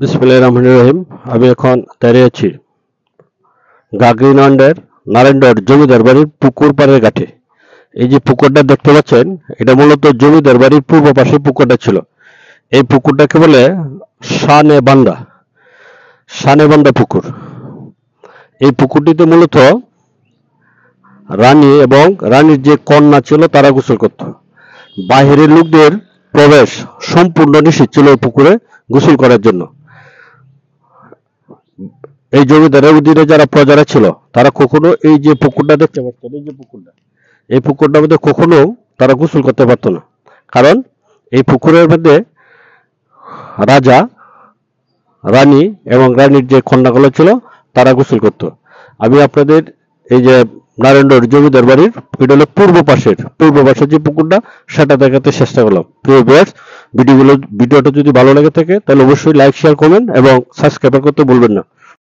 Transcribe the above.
বিসমিল্লাহির রহমানির রহিম। আমি এখন দাঁড়িয়ে আছি গাগরিনন্ডের নারায়ণগড় জমিদার বাড়ির পুকুর পাড়ের ঘাটে। এই যে পুকুরটা দেখতে পাচ্ছেন, এটা মূলত জমিদার বাড়ির পূর্ব পাশে পুকুরটা ছিল। এই পুকুরটাকে বলে সানেবান্ধা পুকুর। এই পুকুরটিতে মূলত রানী এবং রানীর যে কন্যা ছিল তারা গোসল করত। বাহিরের লোকদের প্রবেশ সম্পূর্ণ নিষিদ্ধ ছিল এই পুকুরে গোসল করার জন্য। এই জমিদারের অধীনে যারা প্রজারা ছিল তারা কখনো এই যে পুকুরটা দেখতে পাচ্ছেন, এই পুকুরটার মধ্যে কখনো তারা গোসল করতে পারতো না। কারণ এই পুকুরের মধ্যে রাজা, রানী এবং রানীর যে কন্যাগুলো ছিল তারা গোসল করত। আমি আপনাদের এই যে নারায়ণগড় জমিদার বাড়ির এটা হলো পূর্ব পাশের যে পুকুরটা সেটা দেখাতে চেষ্টা করলাম। প্রিয় ভিউয়ার্স, ভিডিওটা যদি ভালো লেগে থাকে তাহলে অবশ্যই লাইক, শেয়ার, কমেন্ট এবং সাবস্ক্রাইব করতে ভুলবেন না।